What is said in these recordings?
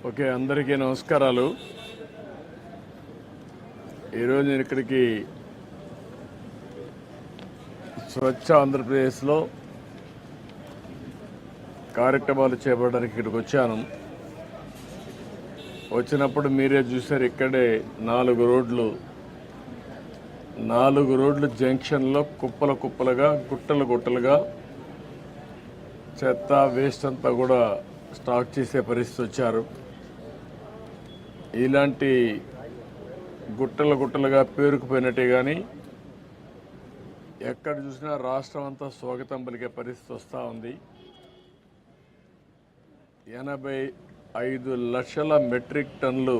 Okay, అందరికీ నమస్కారాలు. ఈరోజు నేను ఇక్కడికి స్వచ్ఛ ఆంధ్రప్రదేశ్లో కార్యక్రమాలు చేపట్టడానికి ఇక్కడికి వచ్చాను. వచ్చినప్పుడు మీరే చూశారు, ఇక్కడే 4 రోడ్లు జంక్షన్లో కుప్పలుగా గుట్టలుగా చెత్త వేస్ట్ అంతా కూడా స్టాక్ చేసే పరిస్థితి వచ్చారు. ఇలాంటి గుట్టలుగా పేరుకుపోయినట్టే కానీ ఎక్కడ చూసినా రాష్ట్రం అంతా స్వాగతం పలికే పరిస్థితి వస్తూ ఉంది. 85 లక్షల మెట్రిక్ టన్నులు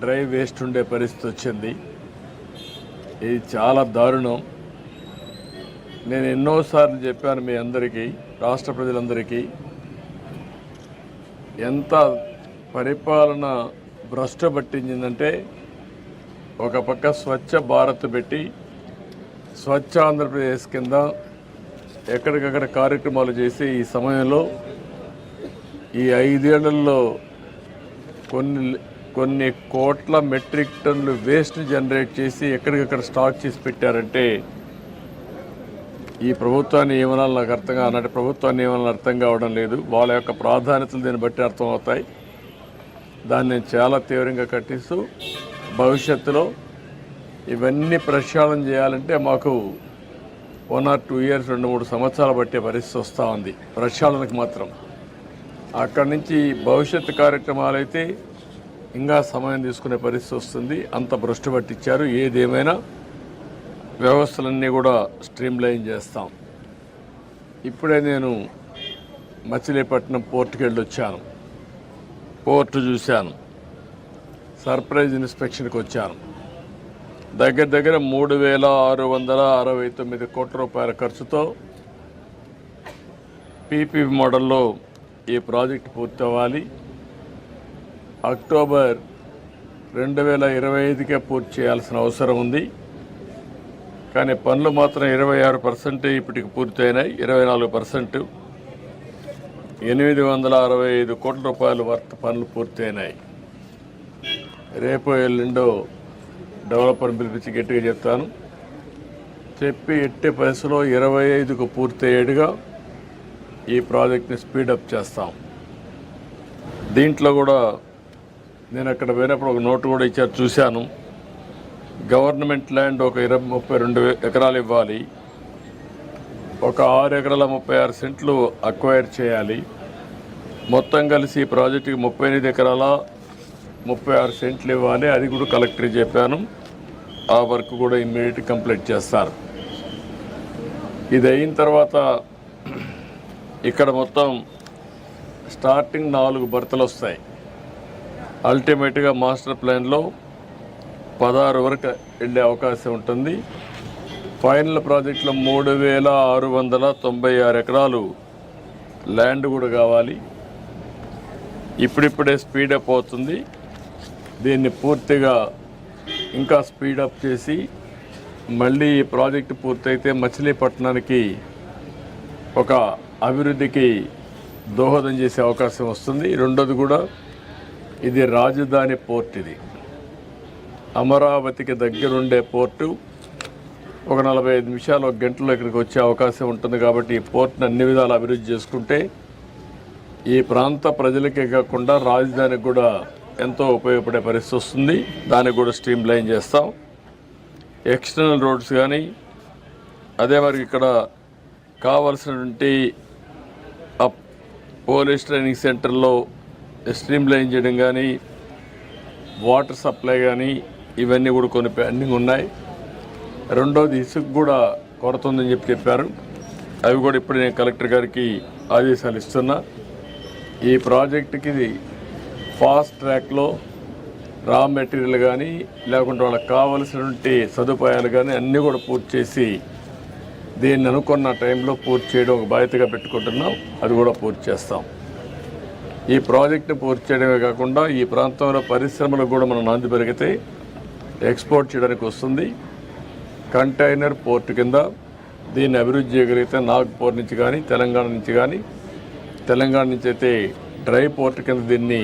డ్రై వేస్ట్ ఉండే పరిస్థితి వచ్చింది. ఇది చాలా దారుణం. నేను ఎన్నోసార్లు చెప్పాను మీ అందరికీ, రాష్ట్ర ప్రజలందరికీ, ఎంత పరిపాలన భ్రష్టు పట్టించిందంటే, ఒక పక్క స్వచ్ఛ భారత్ పెట్టి స్వచ్ఛ ఆంధ్రప్రదేశ్ కింద ఎక్కడికక్కడ కార్యక్రమాలు చేసి ఈ సమయంలో ఈ 5 ఏళ్లలో కొన్ని కోట్ల మెట్రిక్ టన్నులు వేస్ట్ జనరేట్ చేసి ఎక్కడికక్కడ స్టాక్ చేసి పెట్టారంటే ఈ ప్రభుత్వాన్ని ఏమనాలి నాకు అర్థం కావడం లేదు. వాళ్ళ యొక్క ప్రాధాన్యతలు దీన్ని బట్టి అర్థమవుతాయి. దాన్ని నేను చాలా తీవ్రంగా ఖండిస్తూ, భవిష్యత్తులో ఇవన్నీ ప్రక్షాళన చేయాలంటే మాకు 1 or 2 years 2-3 సంవత్సరాలు పట్టే పరిస్థితి వస్తూ ఉంది ప్రక్షాళనకు మాత్రం. అక్కడి నుంచి భవిష్యత్తు కార్యక్రమాలు అయితే ఇంకా సమయం తీసుకునే పరిస్థితి వస్తుంది. అంత భ్రష్టు పట్టించారు. ఏదేమైనా వ్యవస్థలన్నీ కూడా స్ట్రీమ్లైన్ చేస్తాం. ఇప్పుడే నేను మచిలీపట్నం పోర్టుకి వెళ్ళి వచ్చాను. పోర్టు చూశాను. సర్ప్రైజ్ ఇన్స్పెక్షన్కి వచ్చాను. దగ్గర 3,669 కోట్ల రూపాయల ఖర్చుతో పీపీపీ మోడల్లో ఈ ప్రాజెక్టు పూర్తి అవ్వాలి. అక్టోబర్ 2025కే పూర్తి చేయాల్సిన అవసరం ఉంది. కానీ పనులు మాత్రం 26% ఇప్పటికి పూర్తయినాయి. 24% 865 కోట్ల రూపాయల వర్త్ పనులు పూర్తయినాయి. రేపు ఎల్లుండో డెవలపర్ పిలిపించి గట్టిగా చెప్తాను. చెప్పి ఎట్టి పరిస్థితిలో 25కు పూర్తయ్యేట్టుగా ఈ ప్రాజెక్ట్ని స్పీడప్ చేస్తాం. దీంట్లో కూడా నేను అక్కడ పోయినప్పుడు ఒక నోటు కూడా ఇచ్చారు, చూశాను. గవర్నమెంట్ ల్యాండ్ ఒక 32 ఎకరాలు ఇవ్వాలి. ఒక 6 ఎకరాల 36 సెంట్లు అక్వైర్ చేయాలి. మొత్తం కలిసి ఈ ప్రాజెక్టుకి 38 ఎకరాల 36 సెంట్లు ఇవ్వాలి. అది కూడా కలెక్టర్ చెప్పాను. ఆ వర్క్ కూడా ఇమ్మీడియట్ కంప్లీట్ చేస్తారు. ఇది అయిన తర్వాత ఇక్కడ మొత్తం స్టార్టింగ్ 4 బర్తలు వస్తాయి. అల్టిమేట్గా మాస్టర్ ప్లాన్లో 16 వరకు వెళ్ళే అవకాశం ఉంటుంది. ఫైనల్ ప్రాజెక్టులో 3,696 ఎకరాలు ల్యాండ్ కూడా కావాలి. ఇప్పుడిప్పుడే స్పీడప్ అవుతుంది. దీన్ని పూర్తిగా ఇంకా స్పీడప్ చేసి మళ్ళీ ఈ ప్రాజెక్టు పూర్తయితే మచిలీపట్నానికి ఒక అభివృద్ధికి దోహదం చేసే అవకాశం వస్తుంది. రెండోది కూడా ఇది రాజధాని పోర్ట్. ఇది అమరావతికి దగ్గరుండే పోర్టు. ఒక 45 నిమిషాలు, 1 గంటలో ఇక్కడికి వచ్చే అవకాశం ఉంటుంది. కాబట్టి ఈ పోర్ట్ని అన్ని విధాలు అభివృద్ధి చేసుకుంటే ఈ ప్రాంత ప్రజలకే కాకుండా రాజధానికి కూడా ఎంతో ఉపయోగపడే పరిస్థితి వస్తుంది. దానికి కూడా స్ట్రీమ్ లైన్ చేస్తాం. ఎక్స్టర్నల్ రోడ్స్ కానీ, అదే మరి ఇక్కడ కావాల్సినటువంటి పోలీస్ ట్రైనింగ్ సెంటర్లో స్ట్రీమ్ లైన్ చేయడం కానీ, వాటర్ సప్లై కానీ, ఇవన్నీ కూడా కొన్ని పెండింగ్ ఉన్నాయి. రెండోది ఇసుక కూడా కొరత ఉందని చెప్పారు. అవి కూడా ఇప్పుడు నేను కలెక్టర్ గారికి ఆదేశాలు ఇస్తున్నా. ఈ ప్రాజెక్టుకి ఫాస్ట్ ట్రాక్లో రా మెటీరియల్ కానీ, లేకుంటే వాళ్ళకి కావలసినటువంటి సదుపాయాలు కానీ అన్నీ కూడా పూర్తి చేసి దీన్ని అనుకున్న టైంలో పూర్తి చేయడం ఒక బాధ్యతగా పెట్టుకుంటున్నాం. అది కూడా పూర్తి చేస్తాం. ఈ ప్రాజెక్టును పూర్తి చేయడమే కాకుండా ఈ ప్రాంతంలో పరిశ్రమలకు కూడా మనం నాంది పెరిగితే ఎక్స్పోర్ట్ చేయడానికి వస్తుంది. కంటైనర్ పోర్టు కింద దీన్ని అభివృద్ధి చేయగలిగితే నాగ్పూర్ నుంచి కానీ, తెలంగాణ నుంచి కానీ తెలంగాణ నుంచి అయితే డ్రై పోర్ట్ కింద దీన్ని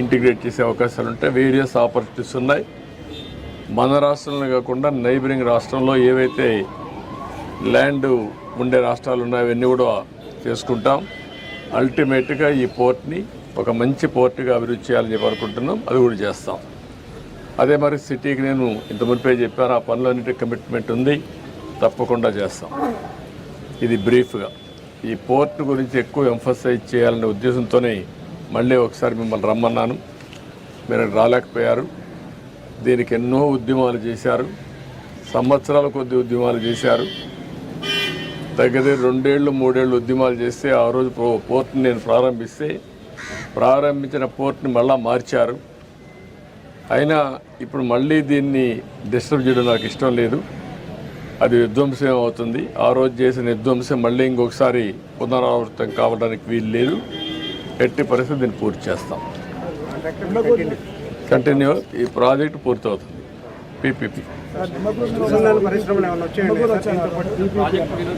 ఇంటిగ్రేట్ చేసే అవకాశాలు ఉంటాయి. వేరియస్ ఆపర్చునిటీస్ ఉన్నాయి. మన రాష్ట్రంలో కాకుండా నైబరింగ్ రాష్ట్రంలో ఏవైతే ల్యాండ్ ఉండే రాష్ట్రాలు ఉన్నాయో అవన్నీ కూడా చేసుకుంటాం. అల్టిమేట్గా ఈ పోర్ట్ని ఒక మంచి పోర్ట్గా అభివృద్ధి చేయాలని చెప్పి అనుకుంటున్నాం. అది కూడా చేస్తాం. అదే మరి సిటీకి నేను ఇంత మునిపే చెప్పాను, ఆ పనులన్నిటి కమిట్మెంట్ ఉంది, తప్పకుండా చేస్తాం. ఇది బ్రీఫ్గా ఈ పోర్ట్ గురించి ఎక్కువ ఎంఫసైజ్ చేయాలనే ఉద్దేశంతోనే మళ్ళీ ఒకసారి మిమ్మల్ని రమ్మన్నాను. మీరు రాలేకపోయారు. దీనికి ఎన్నో ఉద్యమాలు చేశారు, సంవత్సరాల కొద్ది ఉద్యమాలు చేశారు. దగ్గర 2 ఏళ్ళు 3 ఏళ్ళు ఉద్యమాలు చేస్తే ఆ రోజు పోర్ట్ని నేను ప్రారంభించిన పోర్ట్ని మళ్ళా మార్చారు. అయినా ఇప్పుడు మళ్ళీ దీన్ని డిస్టర్బ్ చేయడం నాకు ఇష్టం లేదు. అది విధ్వంసం అవుతుంది. ఆ రోజు చేసిన విధ్వంసం మళ్ళీ ఇంకొకసారి పునరావృతం కావడానికి వీలు లేదు. ఎట్టి పరిస్థితి దీన్ని పూర్తి చేస్తాం. కంటిన్యూ ఈ ప్రాజెక్ట్ పూర్తవుతుంది. పీపీపీ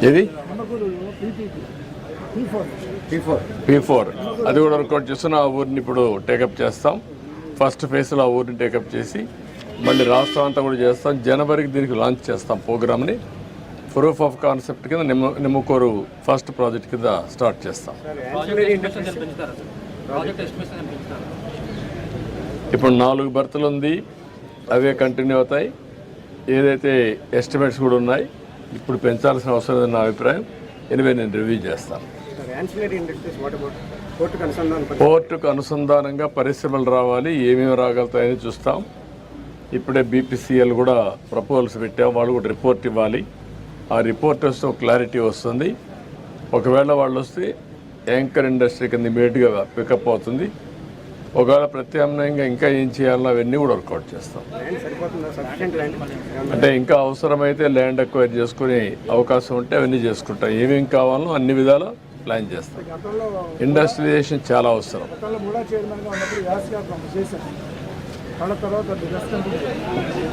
ఇది P4 అది కూడా వర్కౌట్ చేస్తున్న ఆ ఊరిని ఇప్పుడు టేకప్ చేస్తాం. ఫస్ట్ ఫేజ్లో ఆ ఊరిని టేకప్ చేసి మళ్ళీ రాష్ట్రం అంతా కూడా చేస్తాం. జనవరికి దీనికి లాంచ్ చేస్తాం ప్రోగ్రామ్ని. ప్రూఫ్ ఆఫ్ కాన్సెప్ట్ కింద నిమ్మకూరు ఫస్ట్ ప్రాజెక్ట్ కింద స్టార్ట్ చేస్తాం. ఇప్పుడు 4 బర్తులు ఉంది, అవే కంటిన్యూ అవుతాయి. ఏదైతే ఎస్టిమేట్స్ కూడా ఉన్నాయి, ఇప్పుడు పెంచాల్సిన అవసరం లేదని నా అభిప్రాయం. ఎనివే నేను రివ్యూ చేస్తాను. పోర్టుకు అనుసంధానంగా పరిశ్రమలు రావాలి, ఏమేమి రాగలుగుతాయని చూస్తాం. ఇప్పుడే బీపీసీఎల్ కూడా ప్రపోజల్స్ పెట్టాం. వాళ్ళు కూడా రిపోర్ట్ ఇవ్వాలి. ఆ రిపోర్ట్ వస్తే ఒక క్లారిటీ వస్తుంది. ఒకవేళ వాళ్ళు వస్తే యాంకర్ ఇండస్ట్రీ కింద ఇమీడియట్గా పికప్ అవుతుంది. ఒకవేళ ప్రత్యామ్నాయంగా ఇంకా ఏం చేయాలో అవన్నీ కూడా వర్కౌట్ చేస్తాం. అంటే ఇంకా అవసరమైతే ల్యాండ్ అక్వైర్ చేసుకునే అవకాశం ఉంటే అవన్నీ చేసుకుంటాం. ఏమేమి కావాలో అన్ని విధాలా ప్లాన్ చేస్తాం. ఇండస్ట్రియలైజేషన్ చాలా అవసరం.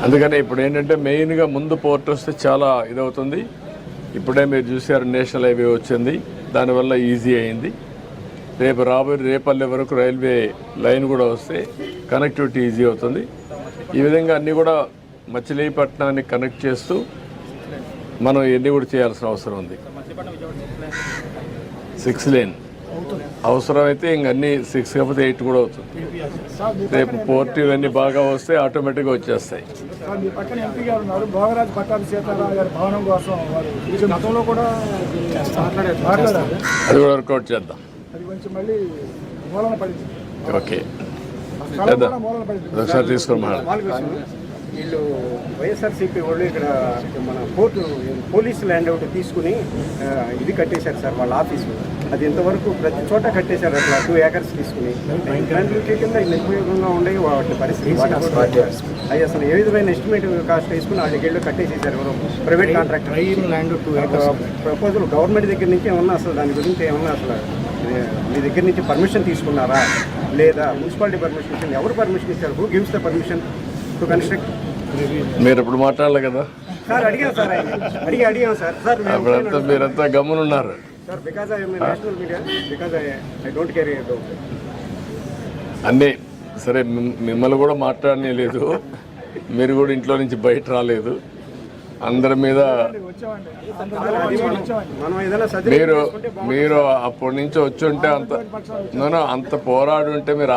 అందుకని ఇప్పుడు ఏంటంటే మెయిన్గా ముందు పోర్ట్ వస్తే చాలా ఇదవుతుంది. ఇప్పుడే మీరు చూసారు నేషనల్ హైవే వచ్చింది, దానివల్ల ఈజీ అయింది. రేపల్లె వరకు రైల్వే లైన్ కూడా వస్తే కనెక్టివిటీ ఈజీ అవుతుంది. ఈ విధంగా అన్నీ కూడా మచిలీపట్నాన్ని కనెక్ట్ చేస్తూ మనం ఇవన్నీ కూడా చేయాల్సిన అవసరం ఉంది. 6 లేన్ అవసరమైతే ఇంకన్నీ 6 కాకపోతే 8 కూడా అవుతుంది. రేపు పోర్ట్ ఇవన్నీ బాగా వస్తే ఆటోమేటిక్గా వచ్చేస్తాయి. అది కూడా వర్కౌట్ చేద్దాం. ఓకే చేద్దాం. ఒకసారి తీసుకుని వీళ్ళు వైఎస్ఆర్సీపీ వాళ్ళు ఇక్కడ మన కోర్టు పోలీసు ల్యాండ్ ఒకటి తీసుకుని ఇది కట్టేశారు సార్ వాళ్ళ ఆఫీసు. అది ఇంతవరకు ప్రతి చోట కట్టేశారు. అట్లా 2 ఏకర్స్ తీసుకుని ఇలాంటి కింద నిరుపయోగంగా ఉండే వాటి పరిస్థితి అవి అసలు ఏ విధమైన ఎస్టిమేట్ కాస్ట్ వేసుకుని వాళ్ళకి వెళ్ళి కట్టేసేసారు. Private contractor land 2 acres proposal government దగ్గర నుంచి ఏమన్నా అసలు దాని గురించి ఏమన్నా అసలు మీ దగ్గర నుంచి పర్మిషన్ తీసుకున్నారా లేదా మున్సిపాలిటీ పర్మిషన్ ఎవరు పర్మిషన్ ఇచ్చారు? Who gives the permission to construct? మీరు ఇప్పుడు మాట్లాడాలి కదా సార్. అడిగాం సార్, అడిగాం సార్. అప్పుడంతా మీరంతా గమనున్నారు sir. Because I national media, because I don't care about అన్నీ. సరే మిమ్మల్ని కూడా మాట్లాడనే లేదు, మీరు కూడా ఇంట్లో నుంచి బయట రాలేదు. అందరి మీద మీరు అప్పటి నుంచి వచ్చి ఉంటే అంత పోరాడి ఉంటే మీరు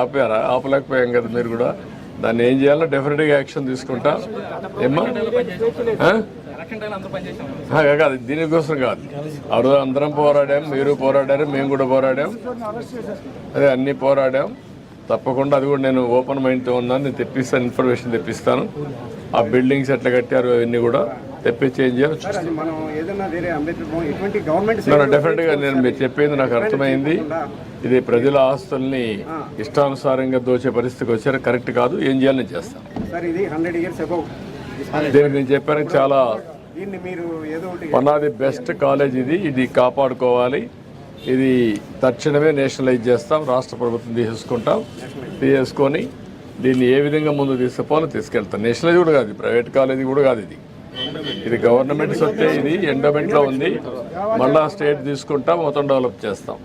ఆపలేకపోయాం కదా. మీరు కూడా దాన్ని ఏం చేయాలో డెఫినెట్గా యాక్షన్ తీసుకుంటాం. ఏమ్మా కాదు, దీనికోసం కాదు. ఆ రోజు అందరం పోరాడాం, మీరు పోరాడారు, మేము కూడా పోరాడాం. అదే అన్నీ పోరాడాం. తప్పకుండా అది కూడా నేను ఓపెన్ మైండ్తో ఉన్నాను. నేను తెప్పిస్తాను, ఇన్ఫర్మేషన్ తెప్పిస్తాను. ఆ బిల్డింగ్స్ ఎట్లా కట్టారు అవన్నీ కూడా తెప్పించి ఏం చేయాలి డెఫినెట్గా. నేను మీరు చెప్పింది నాకు అర్థమైంది. ఇది ప్రజల ఆస్తుల్ని ఇష్టానుసారంగా దోచే పరిస్థితికి వచ్చారు, కరెక్ట్ కాదు. ఏం చేయాలి నేను చేస్తాను. దీనికి నేను చెప్పాను చాలా one of the best college ఇది కాపాడుకోవాలి. ఇది తక్షణమే నేషనలైజ్ చేస్తాం. రాష్ట్ర ప్రభుత్వం తీసుకొని దీన్ని ఏ విధంగా ముందు తీసుకుపోవాలో తీసుకెళ్తాం. నేషనలైజ్ కూడా కాదు, ప్రైవేట్ కాలేజీ కూడా కాదు. ఇది గవర్నమెంట్ సొత్తే. ఇది ఎండోమెంట్లో ఉంది. మళ్ళా స్టేట్ తీసుకుంటాం, మొత్తం డెవలప్ చేస్తాం.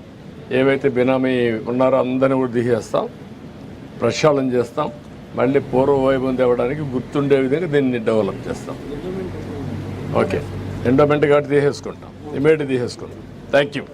ఏవైతే బినామీ ఉన్నారో అందరిని కూడా తీసేస్తాం, ప్రక్షాళన చేస్తాం, మళ్ళీ పూర్వ వైభవం తేవడానికి గుర్తుండే విధంగా దీన్ని డెవలప్ చేస్తాం. ఓకే, ఎండోమెంట్ కాబట్టి తీసేసుకుంటాం, ఇమీడియట్ తీసేసుకుంటాం. Thank you.